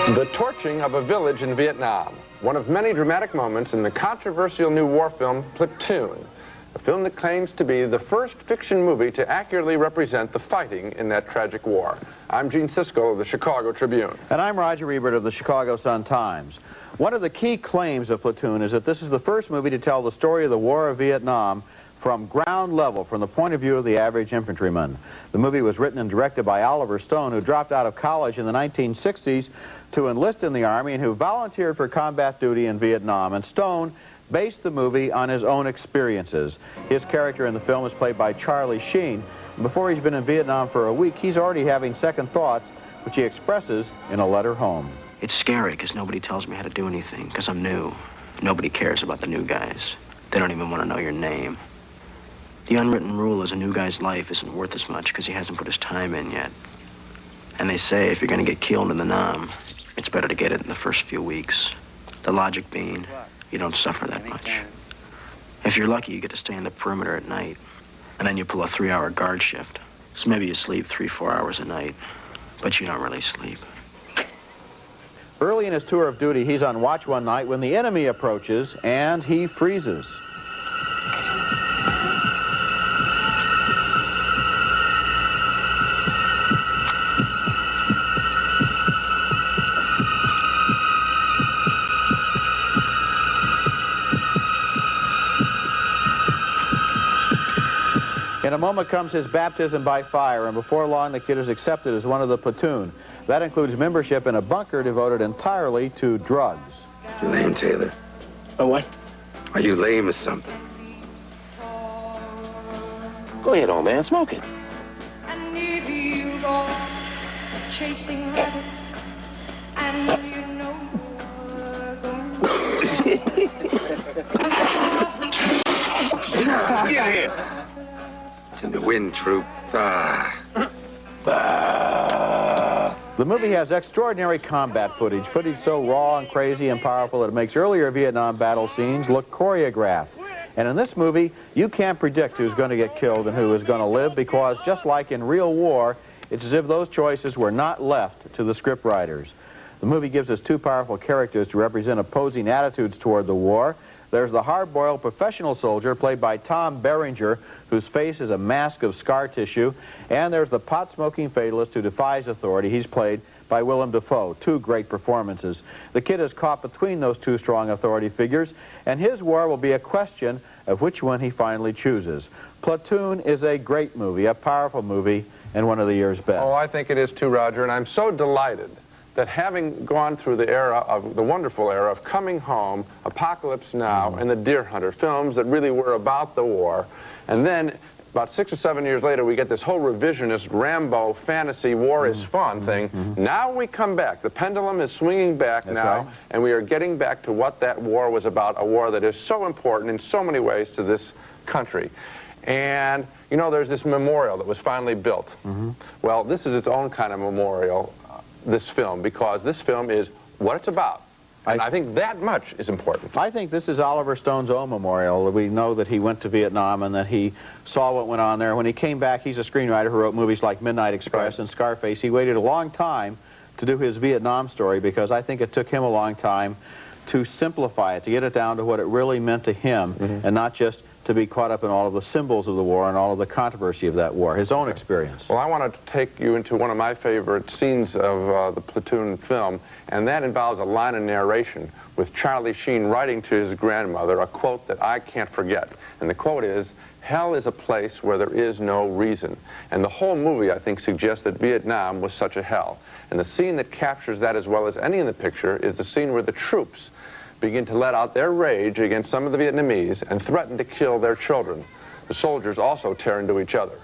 The torching of a village in Vietnam, one of many dramatic moments in the controversial new war film Platoon, a film that claims to be the first fiction movie to accurately represent the fighting in that tragic war. I'm Gene Siskel of the Chicago Tribune. And I'm Roger Ebert of the Chicago Sun-Times. One of the key claims of Platoon is that this is the first movie to tell the story of the War of Vietnam from ground level, from the point of view of the average infantryman. The movie was written and directed by Oliver Stone, who dropped out of college in the 1960s to enlist in the Army and who volunteered for combat duty in Vietnam. And Stone based the movie on his own experiences. His character in the film is played by Charlie Sheen. And before he's been in Vietnam for a week, he's already having second thoughts, which he expresses in a letter home. It's scary because nobody tells me how to do anything, because I'm new. Nobody cares about the new guys. They don't even want to know your name. The unwritten rule is a new guy's life isn't worth as much because he hasn't put his time in yet. And they say if you're going to get killed in the Nam, it's better to get it in the first few weeks. The logic being, you don't suffer that much. If you're lucky, you get to stay in the perimeter at night. And then you pull a 3-hour guard shift. So maybe you sleep 3-4 hours a night, but you don't really sleep. Early in his tour of duty, he's on watch one night when the enemy approaches and he freezes. In a moment comes his baptism by fire, and before long the kid is accepted as one of the platoon. That includes membership in a bunker devoted entirely to drugs. You lame, Taylor? Oh, what? Are you lame or something? Go ahead, old man, smoke it. And if you go chasing rabbits, and you know you're going Get here! It's in the wind, troop. The movie has extraordinary combat footage so raw and crazy and powerful that it makes earlier Vietnam battle scenes look choreographed. And in this movie, you can't predict who's going to get killed and who is going to live, because just like in real war, it's as if those choices were not left to the scriptwriters. The movie gives us two powerful characters to represent opposing attitudes toward the war. There's the hard-boiled professional soldier, played by Tom Berenger, whose face is a mask of scar tissue. And there's the pot-smoking fatalist who defies authority. He's played by Willem Dafoe. Two great performances. The kid is caught between those two strong authority figures, and his war will be a question of which one he finally chooses. Platoon is a great movie, a powerful movie, and one of the year's best. Oh, I think it is too, Roger, and I'm so delighted that having gone through the wonderful era of Coming Home, Apocalypse Now, and the Deer Hunter, films that really were about the war, and then about 6 or 7 years later, we get this whole revisionist Rambo fantasy war is fun thing. Now we come back. The pendulum is swinging back now, and we are getting back to what that war was about, a war that is so important in so many ways to this country. And, you know, there's this memorial that was finally built. Well, this is its own kind of memorial, this film, because this film is what it's about. And I think that much is important. I think this is Oliver Stone's own memorial. We know that he went to Vietnam and that he saw what went on there. When he came back, he's a screenwriter who wrote movies like Midnight Express and Scarface. He waited a long time to do his Vietnam story because I think it took him a long time to simplify it, to get it down to what it really meant to him, and not just to be caught up in all of the symbols of the war and all of the controversy of that war, his own experience. Well, I want to take you into one of my favorite scenes of the Platoon film, and that involves a line of narration with Charlie Sheen writing to his grandmother, a quote that I can't forget. And the quote is, "Hell is a place where there is no reason." And the whole movie, I think, suggests that Vietnam was such a hell. And the scene that captures that as well as any in the picture is the scene where the troops begin to let out their rage against some of the Vietnamese and threaten to kill their children. The soldiers also tear into each other.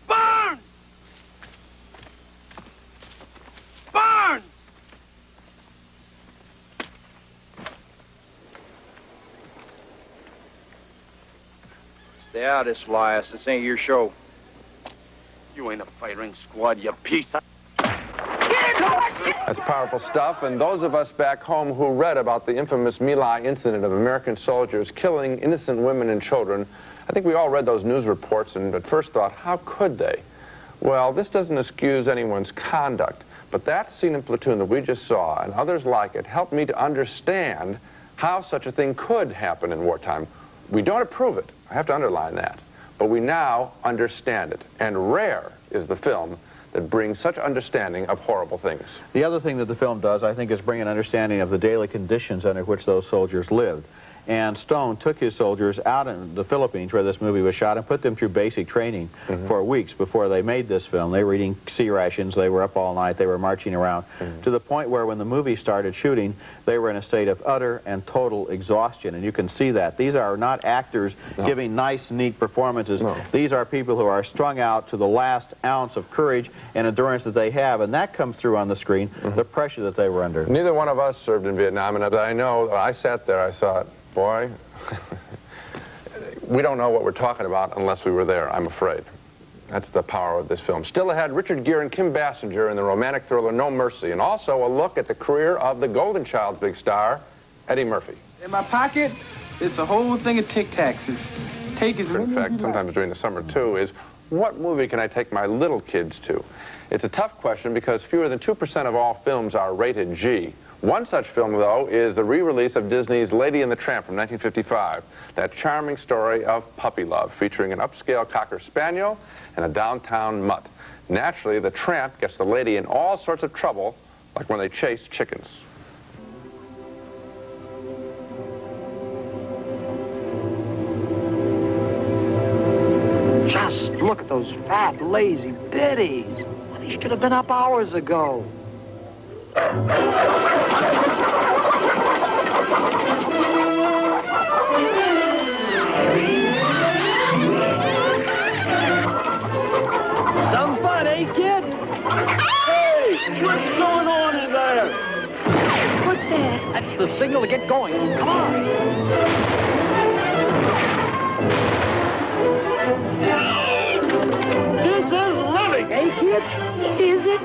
Burn! Burn! Stay out of this, Elias. This ain't your show. You ain't a firing squad, you piece of... Get That's powerful stuff, and those of us back home who read about the infamous My Lai incident of American soldiers killing innocent women and children, I think we all read those news reports and at first thought, how could they? Well, this doesn't excuse anyone's conduct, but that scene in Platoon that we just saw and others like it helped me to understand how such a thing could happen in wartime. We don't approve it, I have to underline that, but we now understand it, and rare is the film that brings such understanding of horrible things. The other thing that the film does, I think, is bring an understanding of the daily conditions under which those soldiers lived. And Stone took his soldiers out in the Philippines, where this movie was shot, and put them through basic training for weeks before they made this film. They were eating sea rations, they were up all night, they were marching around, to the point where when the movie started shooting, they were in a state of utter and total exhaustion. And you can see that. These are not actors giving nice, neat performances. No. These are people who are strung out to the last ounce of courage and endurance that they have, and that comes through on the screen, the pressure that they were under. Neither one of us served in Vietnam, and I know, I sat there, I thought, boy, we don't know what we're talking about unless we were there, I'm afraid. That's the power of this film. Still ahead, Richard Gere and Kim Basinger in the romantic thriller No Mercy, and also a look at the career of the Golden Child's big star, Eddie Murphy. In my pocket, it's a whole thing of Tic Tacs. Take as many In as fact, you sometimes like. during the summer, too, is what movie can I take my little kids to? It's a tough question because fewer than 2% of all films are rated G. One such film, though, is the re-release of Disney's Lady and the Tramp from 1955, that charming story of puppy love, featuring an upscale Cocker Spaniel and a downtown mutt. Naturally, the tramp gets the lady in all sorts of trouble, like when they chase chickens. Just look at those fat, lazy biddies. Well, they should have been up hours ago. Some fun, eh, kid? Hey, what's going on in there? What's that? That's the signal to get going. Come on. This is living, eh, kid? Is it?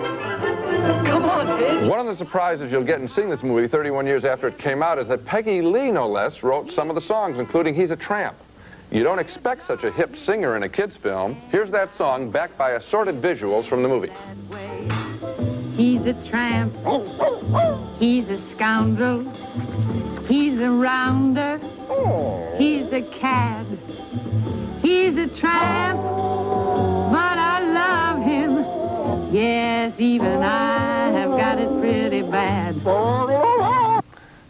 Come on, bitch. One of the surprises you'll get in seeing this movie 31 years after it came out is that Peggy Lee, no less, wrote some of the songs, including He's a Tramp. You don't expect such a hip singer in a kid's film. Here's that song backed by assorted visuals from the movie. He's a tramp. He's a scoundrel. He's a rounder. He's a cad. He's a tramp, but I love him. Yes, even I have got it pretty bad.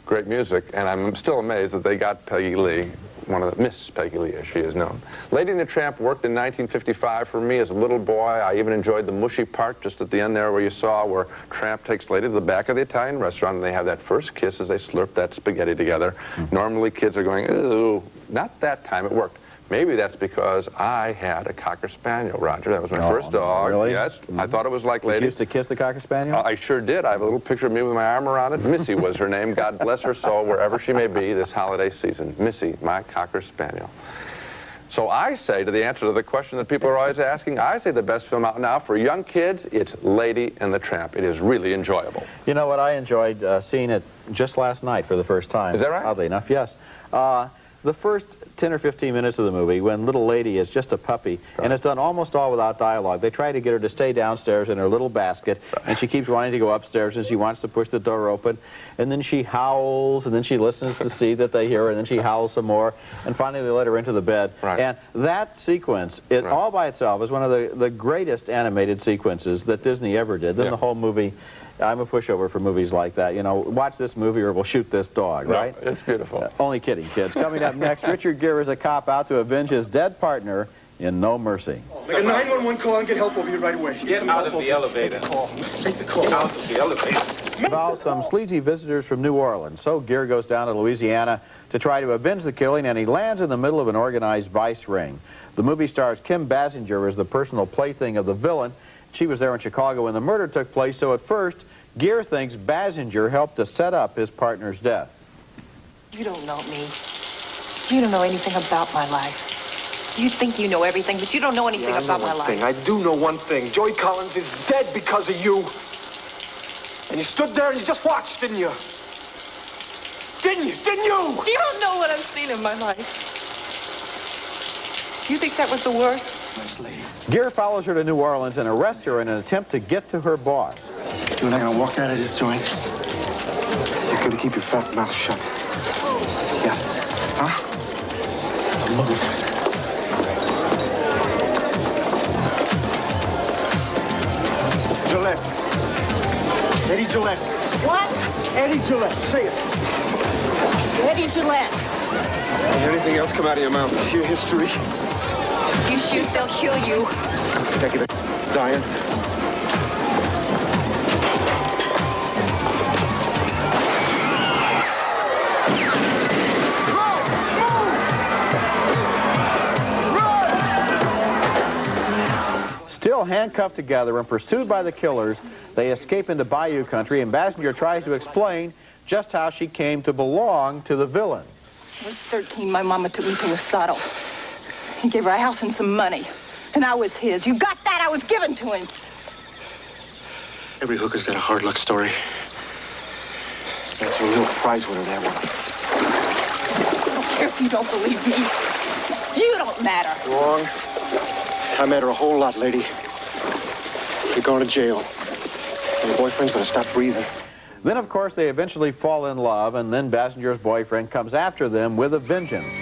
Great music, and I'm still amazed that they got Peggy Lee, one of the Miss Peggy Lee, as she is known. Lady and the Tramp worked in 1955 for me as a little boy. I even enjoyed the mushy part just at the end there where you saw where Tramp takes Lady to the back of the Italian restaurant and they have that first kiss as they slurp that spaghetti together. Normally kids are going, ooh, not that time, it worked. Maybe that's because I had a Cocker Spaniel, Roger. That was my first dog. Really? Yes, I thought it was like Did Lady. you used to kiss the Cocker Spaniel? I sure did. I have a little picture of me with my arm around it. Missy was her name. God bless her soul, wherever she may be this holiday season. Missy, my Cocker Spaniel. So I say, to the answer to the question that people are always asking, I say the best film out now for young kids, it's Lady and the Tramp. It is really enjoyable. You know what? I enjoyed seeing it just last night for the first time. Is that right? Oddly enough, yes. The first 10 or 15 minutes of the movie, when little lady is just a puppy, and it's done almost all without dialogue. They try to get her to stay downstairs in her little basket, and she keeps wanting to go upstairs, and she wants to push the door open, and then she howls, and then she listens to see that they hear her, and then she howls some more, and finally they let her into the bed. Right. And that sequence, all by itself, is one of the greatest animated sequences that Disney ever did. Then the whole movie, I'm a pushover for movies like that. You know, watch this movie or we'll shoot this dog, right? No, it's beautiful. Only kidding, kids. Coming up next, Richard Gere is a cop out to avenge his dead partner in No Mercy. Make a 911 call and get help over here right away. Get out of the elevator. Take the call. Get out of the elevator. Involves some sleazy visitors from New Orleans. So Gere goes down to Louisiana to try to avenge the killing, and he lands in the middle of an organized vice ring. The movie stars Kim Basinger as the personal plaything of the villain. She was there in Chicago when the murder took place, so at first, Gere thinks Basinger helped to set up his partner's death. You don't know me. You don't know anything about my life. You think you know everything, but you don't know anything about my life. I do know one thing. Joey Collins is dead because of you. And you stood there and you just watched, didn't you? Didn't you? Didn't you? You don't know what I've seen in my life. You think that was the worst? Nice lady. Gere follows her to New Orleans and arrests her in an attempt to get to her boss. You're not gonna walk out of this joint. You're gonna keep your fat mouth shut. Yeah. Huh? Now move. Gillette. Eddie Gillette. What? Eddie Gillette. Say it. Eddie Gillette. Did anything else come out of your mouth? Your history. You shoot, they'll kill you. Take it, Diane. Still handcuffed together and pursued by the killers, they escape into Bayou country, and Basinger tries to explain just how she came to belong to the villain. I was 13. My mama took me to Asado. He gave her a house and some money. And I was his. You got that? I was given to him. Every hooker's got a hard luck story. That's a real prize winner, that one. I don't care if you don't believe me. You don't matter. Wrong. I matter a whole lot, lady. You're going to jail. And your boyfriend's going to stop breathing. Then, of course, they eventually fall in love, and then Basinger's boyfriend comes after them with a vengeance.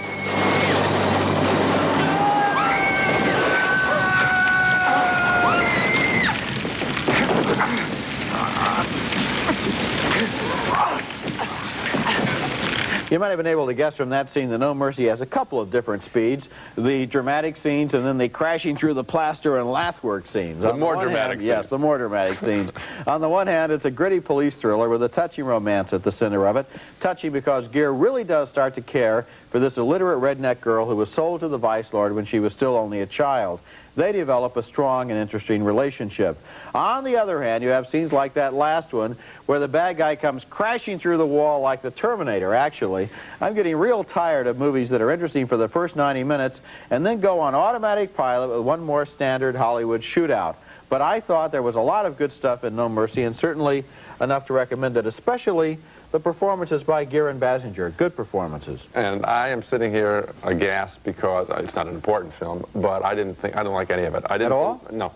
You might have been able to guess from that scene that No Mercy has a couple of different speeds. The dramatic scenes and then the crashing through the plaster and lathwork scenes. The more dramatic scenes. Yes, the more dramatic scenes. On the one hand, it's a gritty police thriller with a touching romance at the center of it. Touching because Gere really does start to care for this illiterate redneck girl who was sold to the vice lord when she was still only a child. They develop a strong and interesting relationship. On the other hand, you have scenes like that last one where the bad guy comes crashing through the wall like the Terminator, actually. I'm getting real tired of movies that are interesting for the first 90 minutes and then go on automatic pilot with one more standard Hollywood shootout. But I thought there was a lot of good stuff in No Mercy, and certainly enough to recommend it, especially the performances by Gere and Basinger. Good performances. And I am sitting here aghast because it's not an important film, but I don't like any of it. I didn't. At all? No.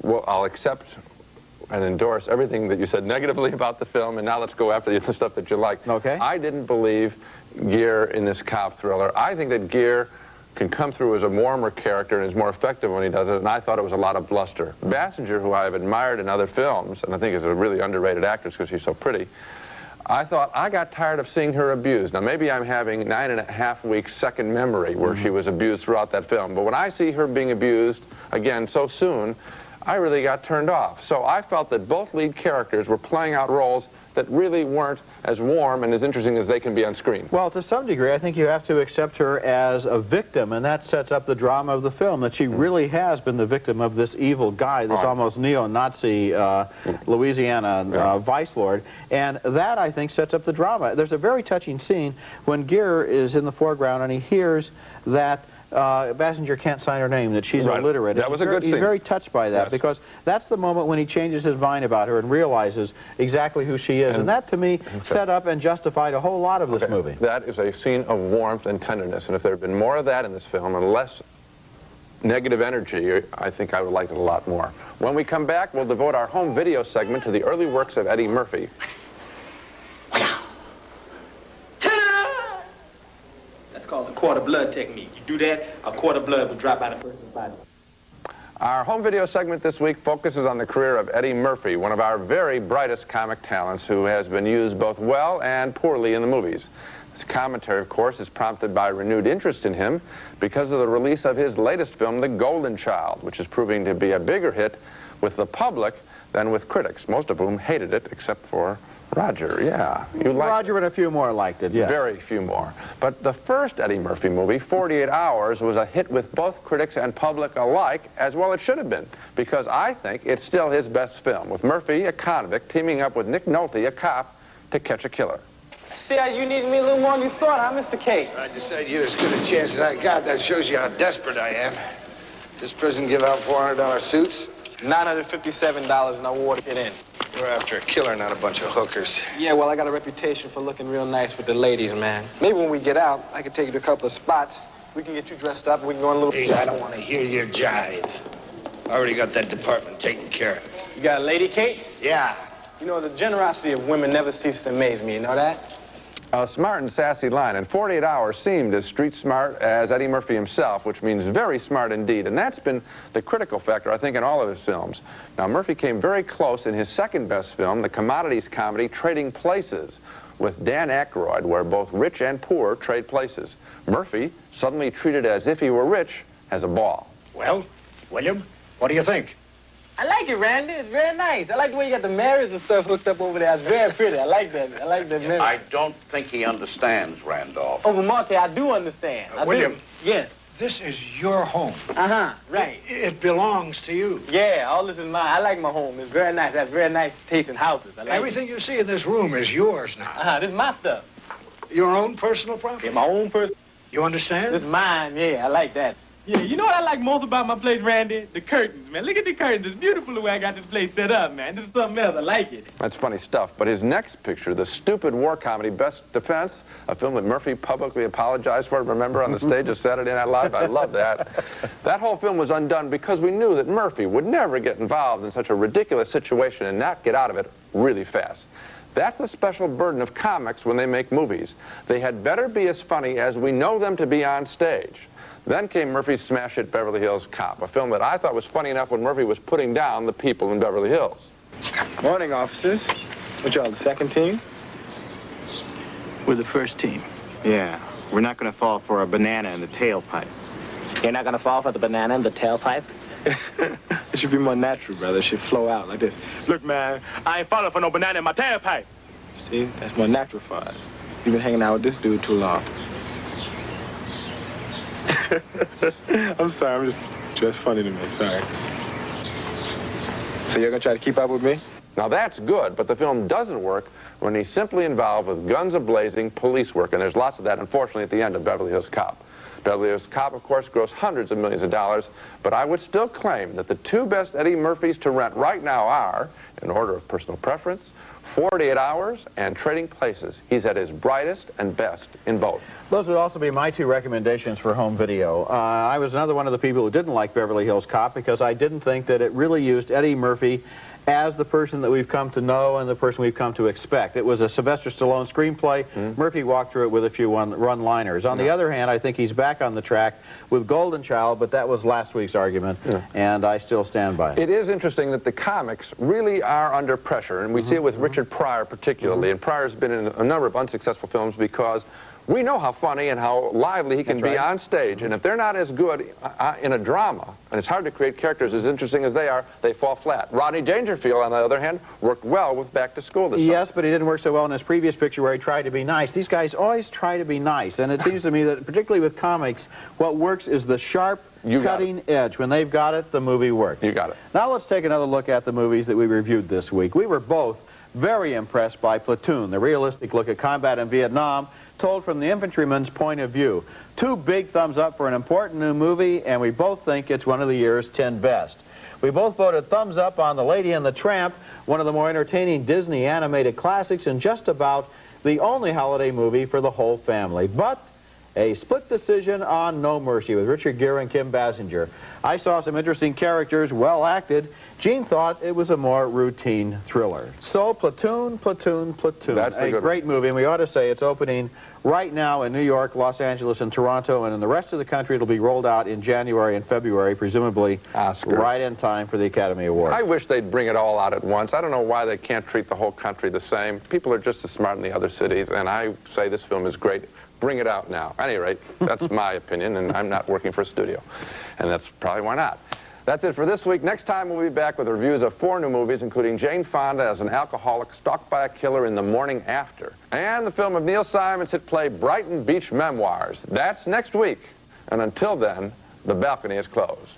Well, I'll accept and endorse everything that you said negatively about the film, and now let's go after the stuff that you like. Okay. I didn't believe Gere in this cop thriller. I think that Gere can come through as a warmer character and is more effective when he does it, and I thought it was a lot of bluster. Basinger, who I have admired in other films, and I think is a really underrated actress because she's so pretty, I thought I got tired of seeing her abused. Now, maybe I'm having 9.5 weeks second memory where she was abused throughout that film, but when I see her being abused, again, so soon, I really got turned off. So I felt that both lead characters were playing out roles that really weren't as warm and as interesting as they can be on screen. Well, to some degree, I think you have to accept her as a victim, and that sets up the drama of the film, that she really has been the victim of this evil guy, this almost neo-Nazi Louisiana vice lord, and that, I think, sets up the drama. There's a very touching scene when Gere is in the foreground and he hears that Basinger can't sign her name, that she's illiterate. That was a good scene. He's very touched by that, because that's the moment when he changes his mind about her and realizes exactly who she is. And that, to me, set up and justified a whole lot of this movie. That is a scene of warmth and tenderness, and if there had been more of that in this film and less negative energy, I think I would like it a lot more. When we come back, we'll devote our home video segment to the early works of Eddie Murphy. Called the quart of blood technique. You do that, a quart of blood will drop out of a person's body. Our home video segment this week focuses on the career of Eddie Murphy, one of our very brightest comic talents who has been used both well and poorly in the movies. This commentary, of course, is prompted by renewed interest in him because of the release of his latest film, The Golden Child, which is proving to be a bigger hit with the public than with critics, most of whom hated it except for Roger. Yeah, you liked Roger and a few more liked it, yeah. Very few more. But the first Eddie Murphy movie, 48 Hours, was a hit with both critics and public alike, as well it should have been, because I think it's still his best film, with Murphy, a convict, teaming up with Nick Nolte, a cop, to catch a killer. See how you needed me a little more than you thought, huh, Mr. K? I decided you as good a chance as I got. That shows you how desperate I am. This prison give out $400 suits. $957 and I wore it in. We're after a killer, not a bunch of hookers. Yeah, well, I got a reputation for looking real nice with the ladies, man. Maybe when we get out, I can take you to a couple of spots. We can get you dressed up and we can go on a little... Hey, I don't want to hear your jive. I already got that department taken care of. You got a lady, Kate? Yeah. You know, the generosity of women never ceases to amaze me, you know that? A smart and sassy line, and 48 Hours seemed as street smart as Eddie Murphy himself, which means very smart indeed, and that's been the critical factor, I think, in all of his films. Now, Murphy came very close in his second best film, the commodities comedy Trading Places, with Dan Aykroyd, where both rich and poor trade places. Murphy, suddenly treated as if he were rich, has a ball. Well, William, what do you think? I like it, Randy. It's very nice. I like the way you got the mirrors and stuff hooked up over there. It's very pretty. I like that. I like that mirror. I don't think he understands, Randolph. Oh, well, Marky, I do understand. William. Yes. This is your home. Uh-huh, right. It belongs to you. Yeah, all this is mine. I like my home. It's very nice. That's very nice taste in houses. I like Everything you see in this room is yours now. Uh-huh, this is my stuff. Your own personal property? Yeah, my own personal. You understand? This is mine, yeah. I like that. Yeah, you know what I like most about my place, Randy? The curtains, man. Look at the curtains. It's beautiful the way I got this place set up, man. This is something else. I like it. That's funny stuff. But his next picture, the stupid war comedy Best Defense, a film that Murphy publicly apologized for, remember, on the stage of Saturday Night Live? I love that. That whole film was undone because we knew that Murphy would never get involved in such a ridiculous situation and not get out of it really fast. That's the special burden of comics when they make movies. They had better be as funny as we know them to be on stage. Then came Murphy's smash hit Beverly Hills Cop, a film that I thought was funny enough when Murphy was putting down the people in Beverly Hills. Morning, officers. What y'all, the second team? We're the first team. Yeah, we're not going to fall for a banana in the tailpipe. You're not going to fall for the banana in the tailpipe? It should be more natural, brother. It should flow out like this. Look, man, I ain't falling for no banana in my tailpipe. See, that's more natural for us. You've been hanging out with this dude too long. I'm sorry, I'm just funny to me, sorry. So you're gonna try to keep up with me? Now that's good, but the film doesn't work when he's simply involved with guns a-blazing police work, and there's lots of that, unfortunately, at the end of Beverly Hills Cop. Beverly Hills Cop, of course, grossed hundreds of millions of dollars, but I would still claim that the two best Eddie Murphys to rent right now are, in order of personal preference, 48 Hours and Trading Places. He's at his brightest and best in both. Those would also be my two recommendations for home video. I was another one of the people who didn't like Beverly Hills Cop because I didn't think that it really used Eddie Murphy as the person that we've come to know and the person we've come to expect. It was a Sylvester Stallone screenplay. Murphy walked through it with a few run-liners. On the other hand, I think he's back on the track with Golden Child, but that was last week's argument, and I still stand by it. It is interesting that the comics really are under pressure, and we see it with Richard Pryor particularly, and Pryor's been in a number of unsuccessful films because we know how funny and how lively he can be on stage, and if they're not as good in a drama, and it's hard to create characters as interesting as they are, they fall flat. Rodney Dangerfield, on the other hand, worked well with Back to School this Yes, summer. but he didn't work so well in his previous picture where he tried to be nice. These guys always try to be nice, and it seems to me that particularly with comics, what works is the sharp, cutting edge. When they've got it, the movie works. You got it. Now let's take another look at the movies that we reviewed this week. We were both very impressed by Platoon, the realistic look at combat in Vietnam, told from the infantryman's point of view. Two big thumbs up for an important new movie, and we both think it's one of the year's 10 best. We both voted thumbs up on The Lady and the Tramp, one of the more entertaining Disney animated classics and just about the only holiday movie for the whole family. But a split decision on No Mercy with Richard Gere and Kim Basinger. I saw some interesting characters, well acted. Gene thought it was a more routine thriller. So Platoon. That's a great movie, and we ought to say it's opening right now in New York, Los Angeles, and Toronto, and in the rest of the country it'll be rolled out in January and February, presumably right in time for the Academy Award. I wish they'd bring it all out at once. I don't know why they can't treat the whole country the same. People are just as smart in the other cities, and I say this film is great. Bring it out now. At any rate, that's my opinion, and I'm not working for a studio. And that's probably why not. That's it for this week. Next time we'll be back with reviews of 4 new movies, including Jane Fonda as an alcoholic stalked by a killer in The Morning After, and the film of Neil Simon's hit play Brighton Beach Memoirs. That's next week. And until then, the balcony is closed.